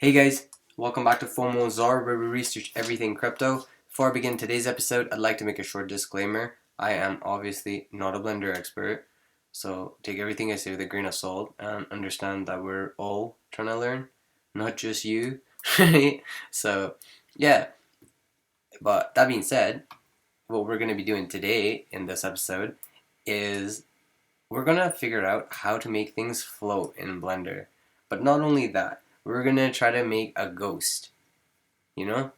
Hey guys, welcome back to FOMO Czar, where we research everything crypto. Before I begin today's episode, I'd like to make a short disclaimer. I am obviously not a Blender expert, so take everything I say with a grain of salt and understand that we're all trying to learn, not just you, right? So, yeah, but that being said, what we're going to be doing today in this episode is we're going to figure out how to make things float in Blender. But not only that, we're going to try to make a ghost. You know?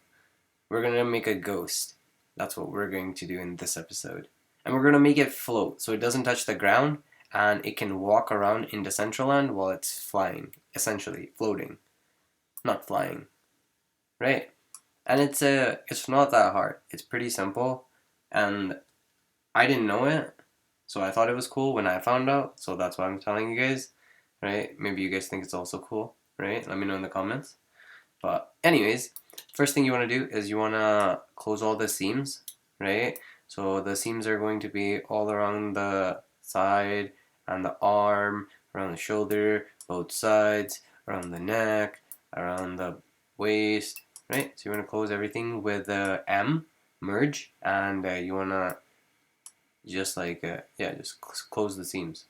We're gonna make a ghost. That's what we're going to do in this episode. And we're gonna make it float so it doesn't touch the ground and it can walk around in Decentraland while it's flying. Essentially, floating. Not flying. Right? And it's not that hard. It's pretty simple. And I didn't know it. So I thought it was cool when I found out. So that's why I'm telling you guys. Right? Maybe you guys think it's also cool. Right? Let me know in the comments. But anyways, first thing you want to do is you want to close all the seams, right? So the seams are going to be all around the side and the arm, around the shoulder, both sides, around the neck, around the waist, right? So you want to close everything with M, merge, and you want to just just close the seams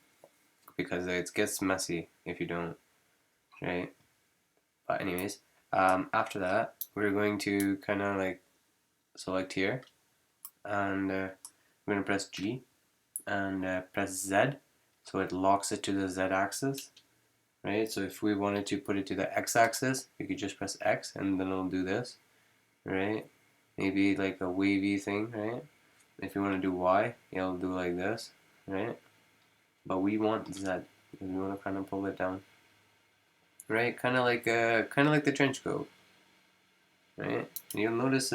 because it gets messy if you don't, right? But anyways, after that, we're going to kind of like select here, and we're going to press G and press Z, so it locks it to the Z axis, right? So if we wanted to put it to the X axis, we could just press X, and then it'll do this, right? Maybe like a wavy thing, right? If you want to do Y, it'll do like this, right? But we want Z because we want to kind of pull it down, right? Kind of like the trench coat, right? And you'll notice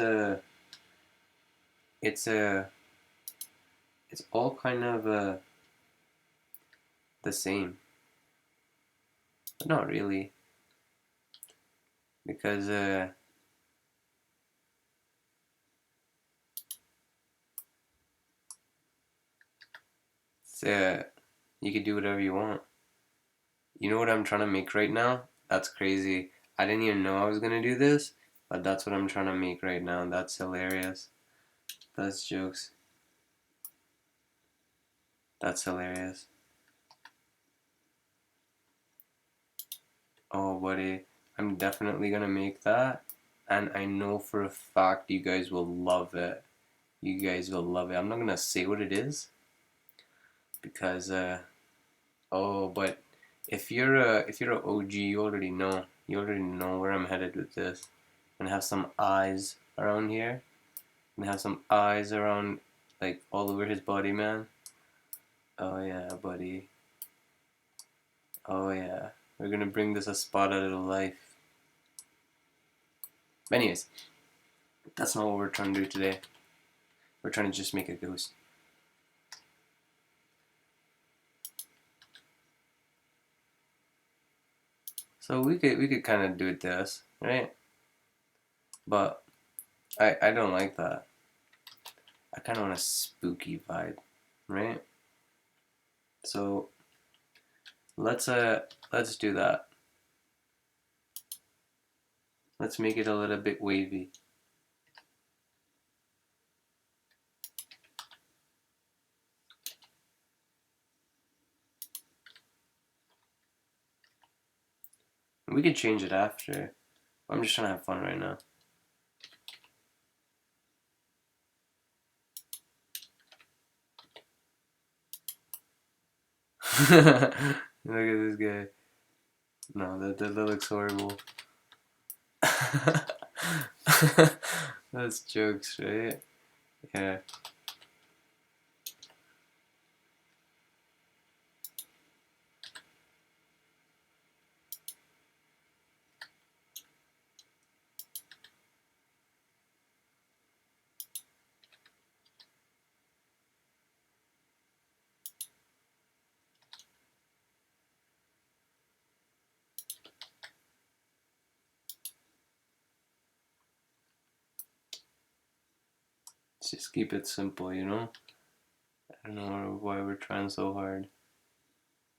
it's it's all kind of the same, but not really, because it's, you can do whatever you want. You know what I'm trying to make right now? That's crazy. I didn't even know I was gonna do this, but that's what I'm trying to make right now. That's hilarious. That's jokes. That's hilarious. Oh, buddy, I'm definitely gonna make that, and I know for a fact you guys will love it. You guys will love it. I'm not gonna say what it is because oh, but if you're a OG, you already know where I'm headed with this. I'm gonna have some eyes around here. I'm gonna have some eyes around like all over his body, man. Oh yeah, buddy. Oh yeah. We're gonna bring this a spot out of life. But anyways, that's not what we're trying to do today. We're trying to just make a ghost. So we could kind of do it this, right? But I don't like that. I kind of want a spooky vibe, right? So let's do that. Let's make it a little bit wavy. We could change it after. I'm just trying to have fun right now. Look at this guy. No, that looks horrible. That's jokes, right? Yeah. Let's just keep it simple, you know? I don't know why we're trying so hard.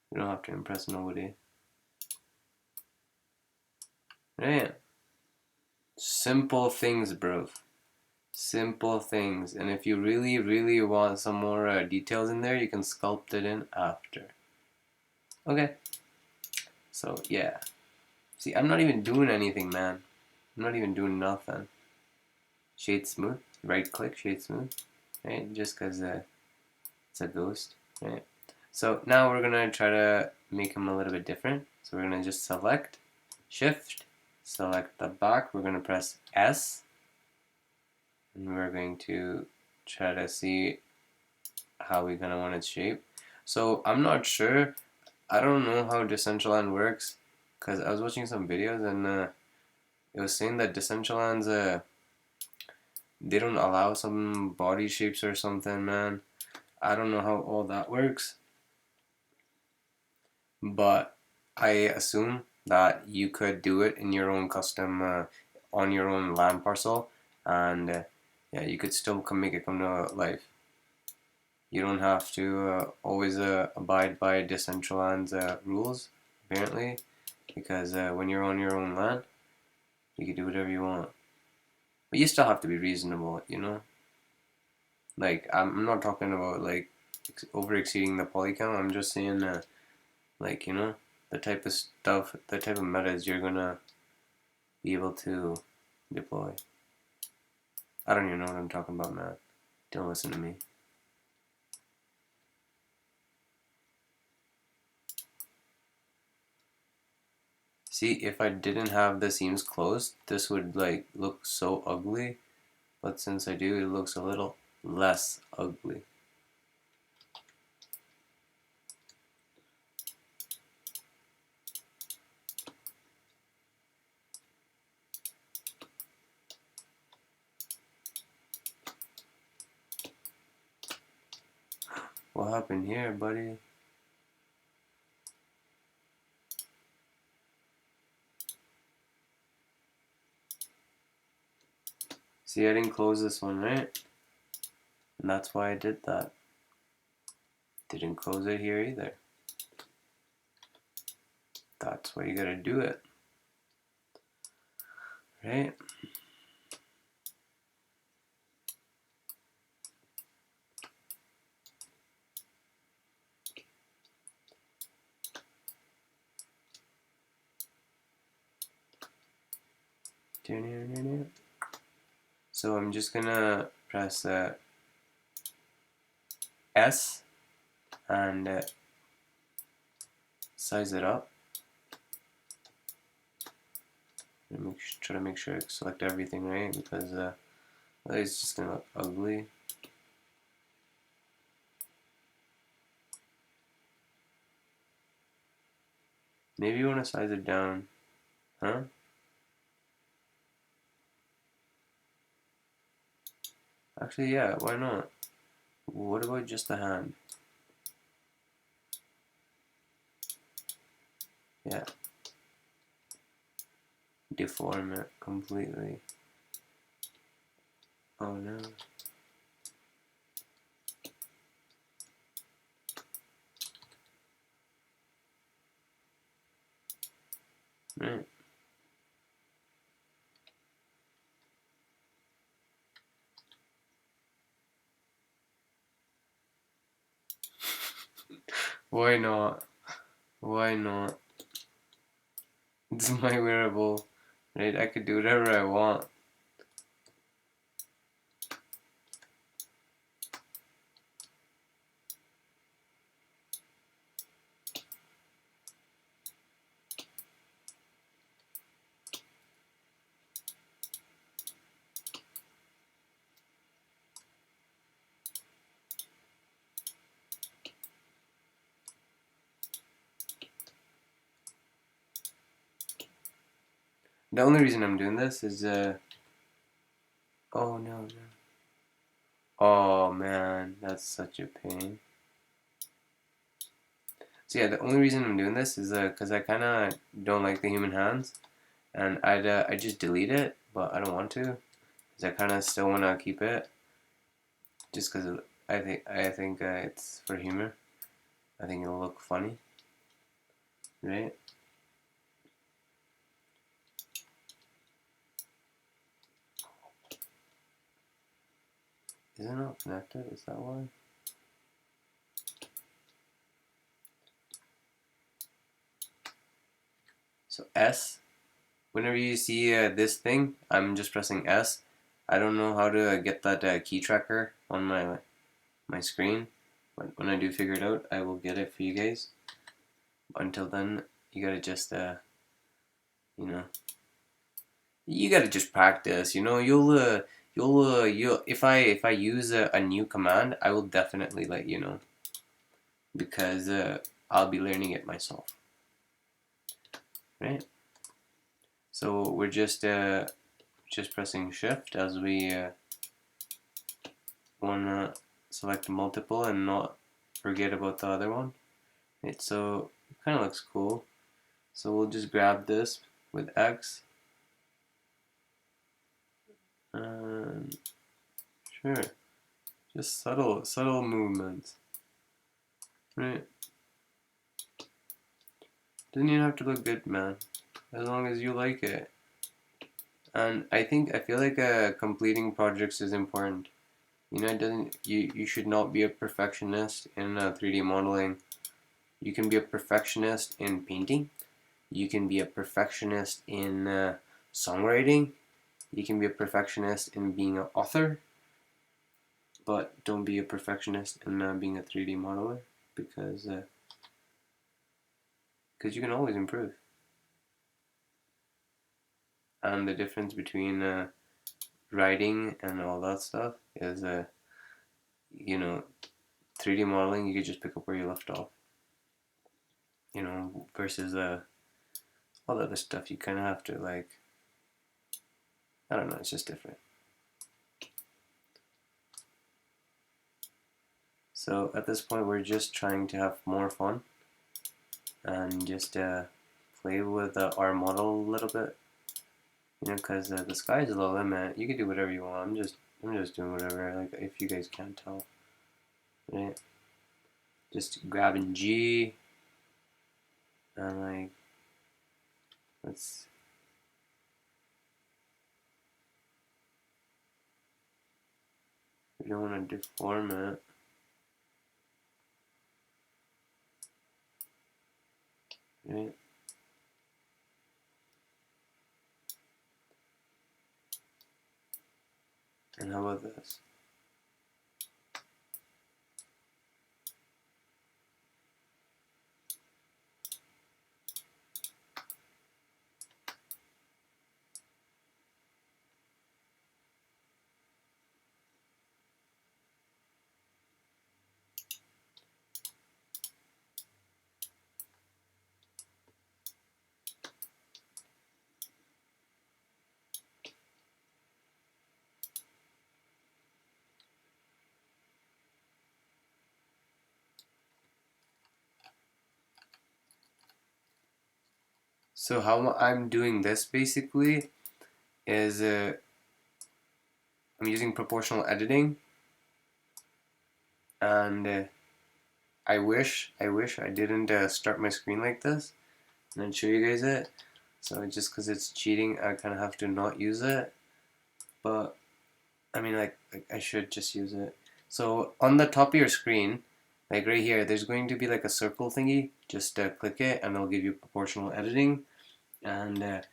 We don't have to impress nobody. right? Simple things, bro. Simple things. And if you really, really want some more details in there, you can sculpt it in after. Okay. So, yeah. See, I'm not even doing anything, man. I'm not even doing nothing. Shade smooth. Right click, shade smooth. Right? Just because it's a ghost. Right? So, now we're going to try to make him a little bit different. So, we're going to just select, shift, select the back. We're going to press S. And we're going to try to see how we're gonna want its shape. So I'm not sure. I don't know how Decentraland works because I was watching some videos and it was saying that Decentraland's they don't allow some body shapes or something, man. I don't know how all that works, but I assume that you could do it in your own custom on your own land parcel, and yeah, you could still make it come to life. You don't have to always abide by Decentraland's rules, apparently, because when you're on your own land, you can do whatever you want. But you still have to be reasonable, you know? Like, I'm not talking about, like, over exceeding the poly count. I'm just saying, like, you know, the type of stuff, the type of metas you're gonna be able to deploy. I don't even know what I'm talking about, man. Don't listen to me. See, if I didn't have the seams closed, this would like look so ugly. But since I do, it looks a little less ugly. What happened here, buddy? See, I didn't close this one, right? And that's why I did that. Didn't close it here either. That's why you gotta do it. Right? So I'm just gonna press S and size it up. And try to make sure I select everything right because it's just gonna look ugly. Maybe you want to size it down, huh? Actually, yeah, why not? What about just the hand? Yeah. Deform it completely. Oh no. Right. Why not? Why not? It's my wearable, right? I could do whatever I want. The only reason I'm doing this is oh no. Oh man, that's such a pain. So yeah, the only reason I'm doing this is because I kind of don't like the human hands, and I just delete it, but I don't want to, because I kind of still want to keep it, just because I think it's for humor. I think it'll look funny, right? Is it not connected? Is that why? So S. Whenever you see this thing, I'm just pressing S. I don't know how to get that key tracker on my screen, but when I do figure it out, I will get it for you guys. Until then, you gotta just you know, you gotta just practice. You know, you'll if I use a new command, I will definitely let you know, because I'll be learning it myself, right? So we're just pressing shift as we wanna select multiple and not forget about the other one. Right, so it kind of looks cool. So we'll just grab this with X. Sure, just subtle movements, right? Doesn't even have to look good, man, as long as you like it. And I feel like completing projects is important. You know, it doesn't. You should not be a perfectionist in 3D modeling. You can be a perfectionist in painting. You can be a perfectionist in songwriting. You can be a perfectionist in being an author. But don't be a perfectionist in being a 3D modeler, because you can always improve. And the difference between writing and all that stuff is, you know, 3D modeling, you could just pick up where you left off. You know, versus all the other stuff, you kind of have to, like, I don't know, it's just different. So at this point, we're just trying to have more fun and just play with our model a little bit. You know, because the sky's the limit. You can do whatever you want. I'm just doing whatever. Like, if you guys can't tell, right? Just grabbing G and like, let's. We don't want to deform it, right? And how about this? So how I'm doing this basically is I'm using proportional editing, and I didn't start my screen like this and then show you guys it. So just because it's cheating, I kind of have to not use it. But I mean, like I should just use it. So on the top of your screen, like right here, there's going to be like a circle thingy. Just click it, and it'll give you proportional editing, and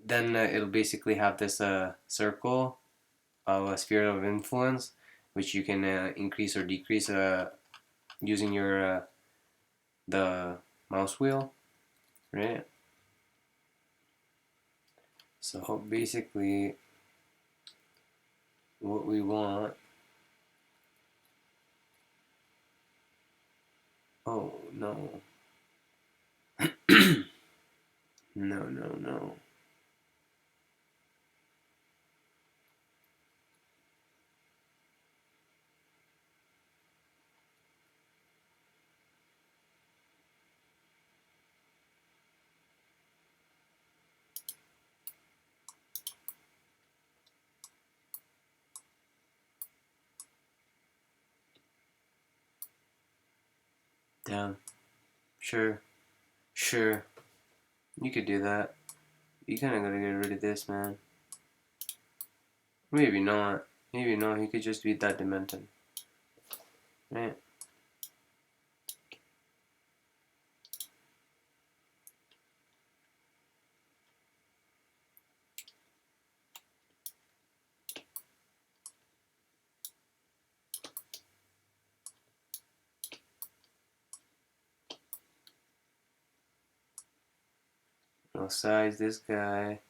then it'll basically have this circle of a sphere of influence, which you can increase or decrease using your the mouse wheel, right? So basically, what we want. Oh no. No. Down. Sure. Sure. You could do that. You kind of gotta get rid of this, man. Maybe not. Maybe no, he could just be that demented. Right? We'll size this guy.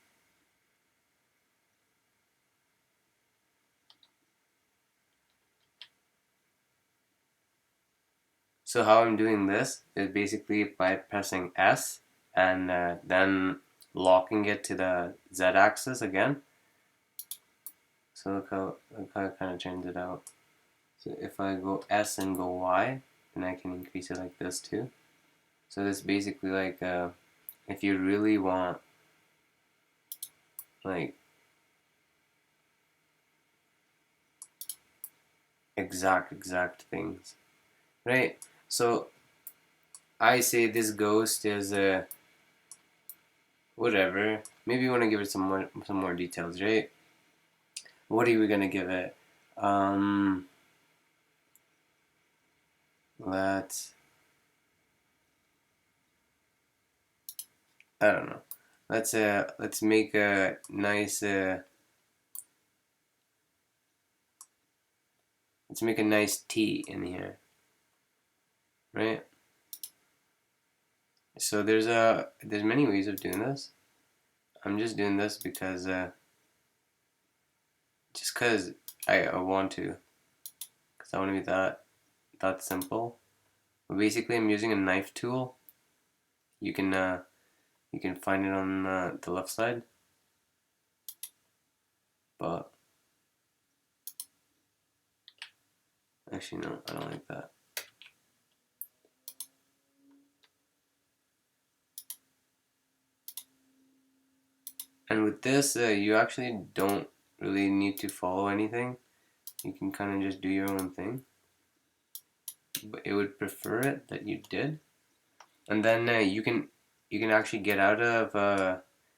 So how I'm doing this is basically by pressing S and then locking it to the Z axis again. So look how I kind of changed it out. So if I go S and go Y, then I can increase it like this too. So this basically like if you really want like exact things, right? So I say this ghost is a whatever. Maybe you want to give it some more details, right? What are we gonna give it? Let's I don't know. Let's make a nice let's make a nice T in here, right? So there's many ways of doing this. I'm just doing this because just because I want to, because I want to be that simple. But basically, I'm using a knife tool. You can find it on the left side, but actually no, I don't like that. And with this, you actually don't really need to follow anything. You can kind of just do your own thing. But it would prefer it that you did. And then you can actually get out of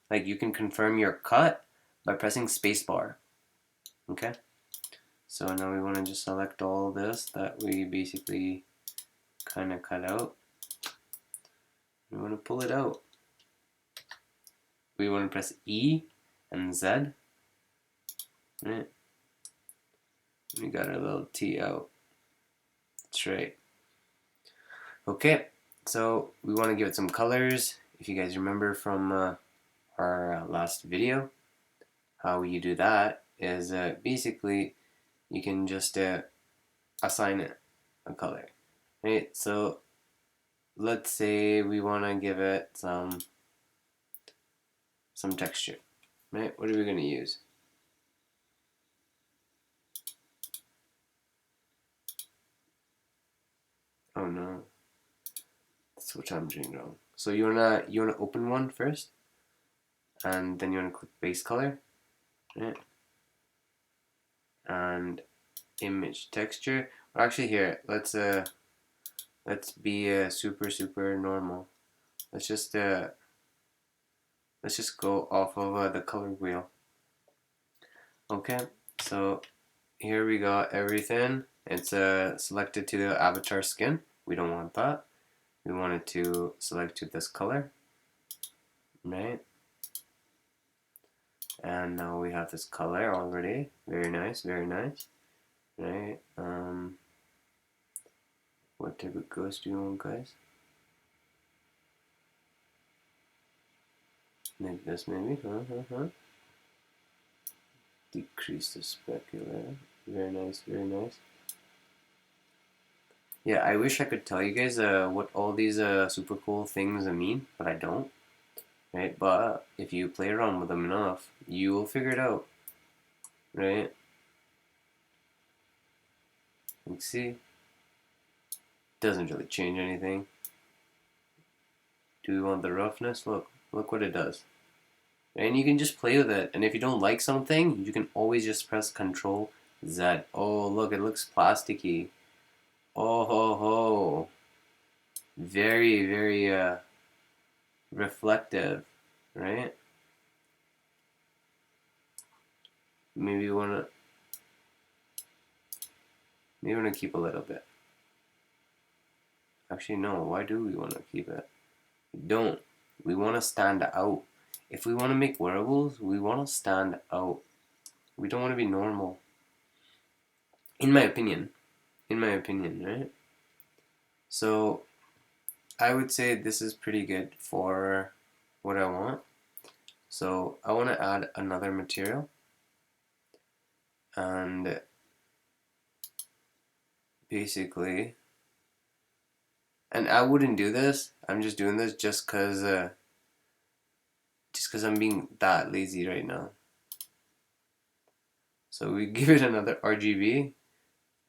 like you can confirm your cut by pressing spacebar. Okay. So now we want to just select all this that we basically kind of cut out. We want to pull it out. We want to press E and Z. Right. We got our little T out. That's right. Okay, so we want to give it some colors. If you guys remember from our last video, how you do that is basically you can just assign it a color. Right, so let's say we want to give it some texture. Right, what are we going to use? Oh no, that's what I'm doing wrong. So you wanna open one first, and then you wanna click base color, right? And image texture. Well, actually, here let's be super normal. Let's just go off of the color wheel. Okay, so here we got everything. It's selected to the avatar skin. We don't want that. We want it to select to this color, right? And now we have this color already. Very nice, very nice. Right? What type of ghost do you want, guys? Like this, maybe? Decrease the specular. Very nice, very nice. Yeah, I wish I could tell you guys what all these super cool things mean, but I don't. Right? But if you play around with them enough, you will figure it out. Right? Let's see. Doesn't really change anything. Do we want the roughness? Look what it does. And you can just play with it. And if you don't like something, you can always just press Control Z. Oh, look, it looks plasticky. Oh ho ho. Very reflective, right? Maybe you wanna Maybe we want to keep a little bit. Actually, no. Why do we want to keep it? We don't. We want to stand out. If we want to make wearables, we want to stand out. We don't want to be normal. In my opinion. In my opinion, right? So, I would say this is pretty good for what I want. So, I want to add another material. And basically, and I wouldn't do this. I'm just doing this just cause I'm being that lazy right now. So we give it another RGB,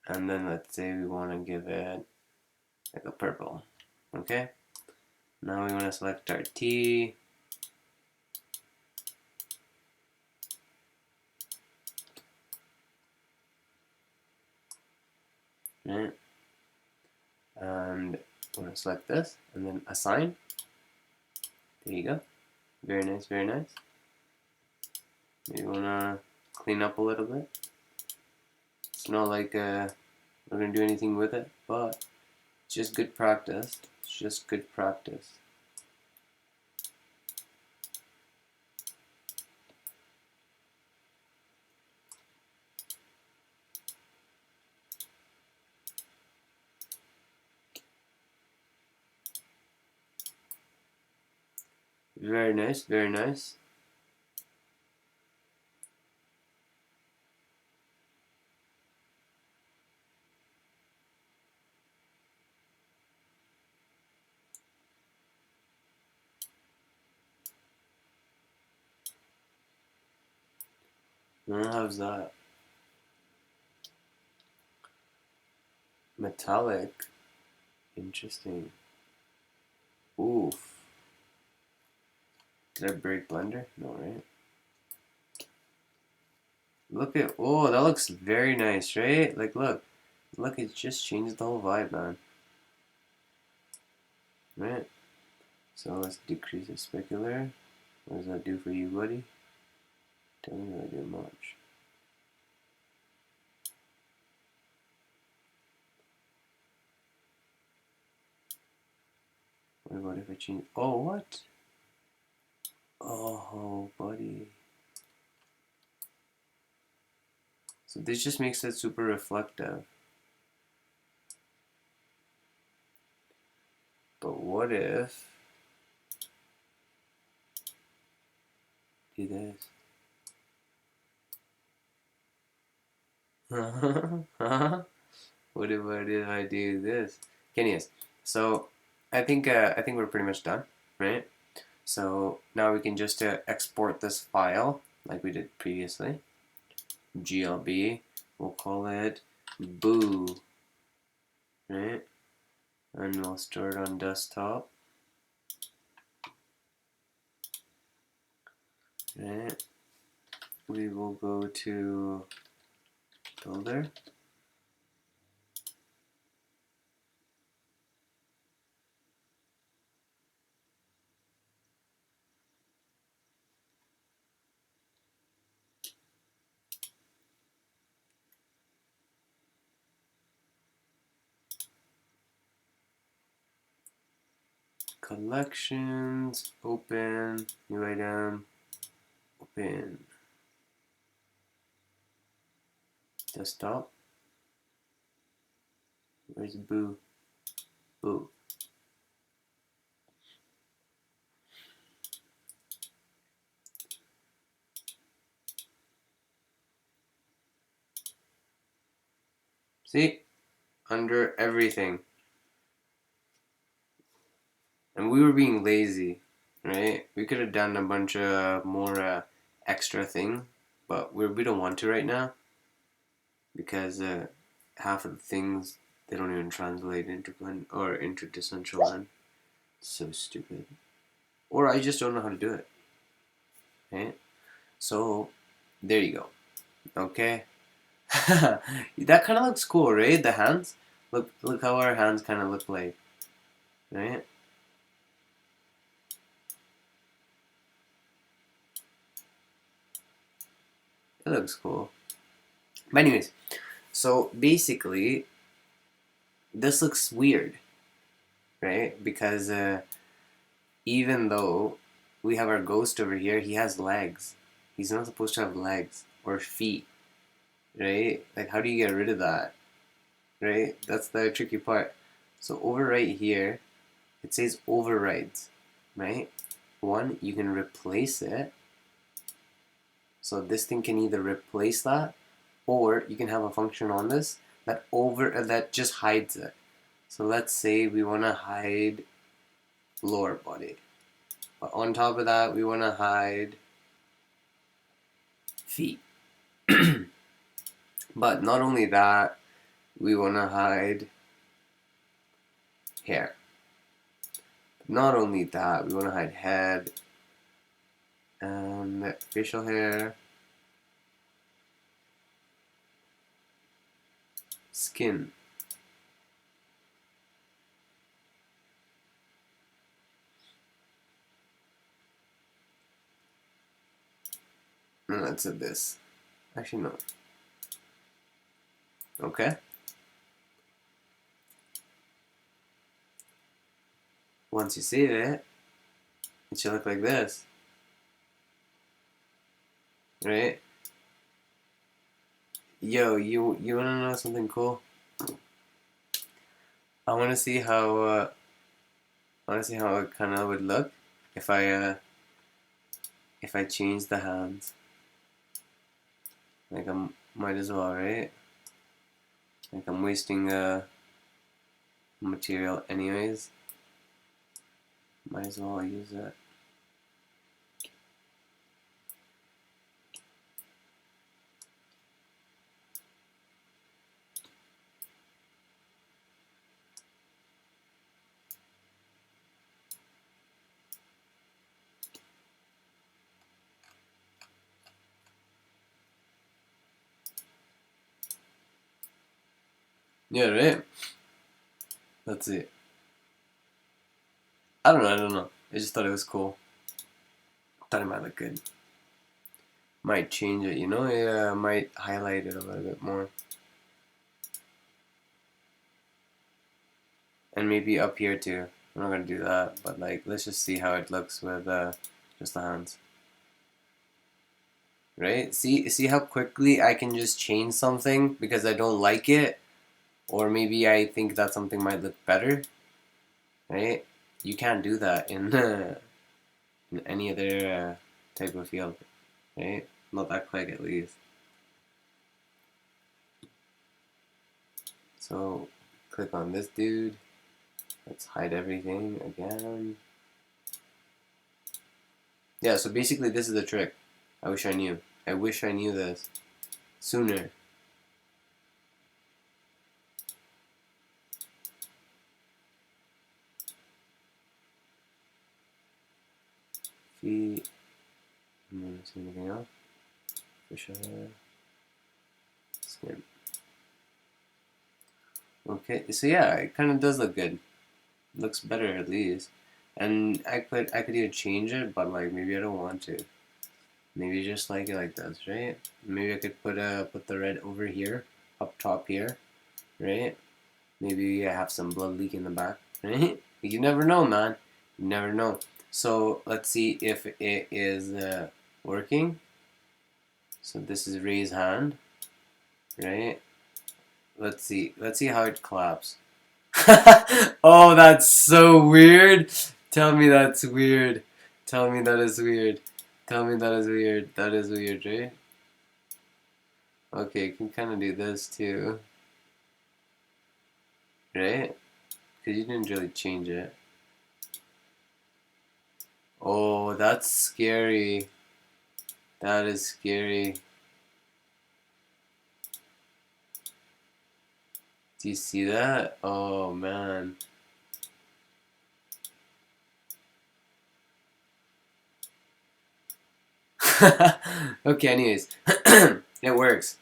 and then let's say we want to give it like a purple. Okay. Now we want to select our T. Right. And we're going to select this and then assign. There you go. Very nice, very nice. Maybe want to clean up a little bit. It's not like we're going to do anything with it, but it's just good practice. It's just good practice. Very nice, very nice. How's that? Metallic. Interesting. Oof. Did I break Blender? No, right? Look at, oh, that looks very nice, right? Like, look, it just changed the whole vibe, man. Right? So let's decrease the specular. What does that do for you, buddy? Doesn't really do much. What about if I change? Oh, what? Oh, buddy. So this just makes it super reflective. But what if do this? What if I do this? Anyways, so I think we're pretty much done, right? So now we can just export this file like we did previously. GLB, we'll call it boo, right? And we'll store it on desktop, right? We will go to builder. Collections, open, new item, open, desktop. Where's boo? Boo. See? Under everything. And we were being lazy, right? We could have done a bunch of more extra things, but we don't want to right now because half of the things they don't even translate into Blend or into Decentraland. So stupid. Or I just don't know how to do it. Right? So there you go. Okay. That kind of looks cool, right? The hands. Look how our hands kind of look like, right? It looks cool. But anyways, So basically, this looks weird, right? Because even though we have our ghost over here, he has legs. He's not supposed to have legs or feet, right? Like, how do you get rid of that, right? That's the tricky part. So over right here, it says overrides, right? One, you can replace it. So this thing can either replace that, or you can have a function on this that just hides it. So let's say we want to hide lower body, but on top of that we want to hide feet. But not only that, we want to hide hair. Not only that, we want to hide head and facial hair, skin. And let's add this. Actually, no. Okay. Once you save it, it should look like this. Right? Yo, you wanna know something cool? I wanna see how it kind of would look if I change the hands. Like, I might as well, right? Like, I'm wasting material anyways. Might as well use it. Yeah, right? Let's see. I don't know. I just thought it was cool. Thought it might look good. Might change it, you know? Yeah, I might highlight it a little bit more. And maybe up here too. I'm not gonna do that, but like, let's just see how it looks with just the hands. Right? See how quickly I can just change something because I don't like it, or maybe I think that something might look better. Right? You can't do that in in any other type of field, right? Not that quick, at least. So click on this dude. Let's hide everything again. Yeah, so basically this is the trick. I wish I knew. I wish I knew this sooner. Feet. See anything else? Fish hair. Skin. Okay, so yeah, it kind of does look good. Looks better at least. And I could either change it, but like maybe I don't want to. Maybe just like it like this, right? Maybe I could put the red over here, up top here, right? Maybe I have some blood leak in the back, right? You never know, man. You never know. So let's see if it is working. So this is Ray's hand, right? Let's see how it claps. Oh, that's so weird. Tell me that's weird. Tell me that is weird. Tell me that is weird. That is weird, right? Okay, you can kind of do this too. Right? Because you didn't really change it. Oh, that's scary. That is scary. Do you see that? Oh, man. Okay, anyways. It works.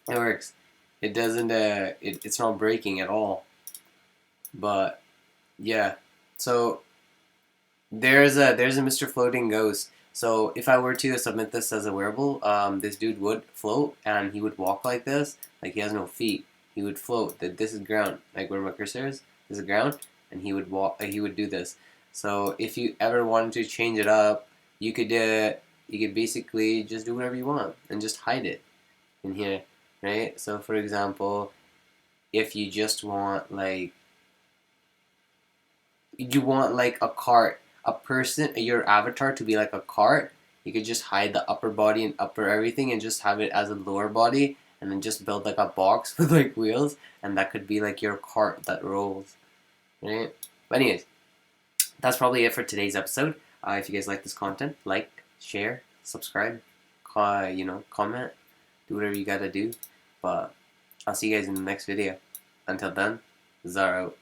It works. It doesn't, it's not breaking at all. But, yeah. So, there's a Mr. Floating Ghost. So if I were to submit this as a wearable, this dude would float and he would walk like this, like he has no feet. He would float. This is ground, like where my cursor is. This is ground, and he would walk. He would do this. So if you ever wanted to change it up, you could basically just do whatever you want and just hide it in here, right? So for example, if you just want like a cart, a person, your avatar to be like a cart, you could just hide the upper body and upper everything and just have it as a lower body and then just build like a box with like wheels, and that could be like your cart that rolls, right? But anyways, that's probably it for today's episode. If you guys like this content, like, share, subscribe, comment, do whatever you gotta do. But I'll see you guys in the next video. Until then, Zara out.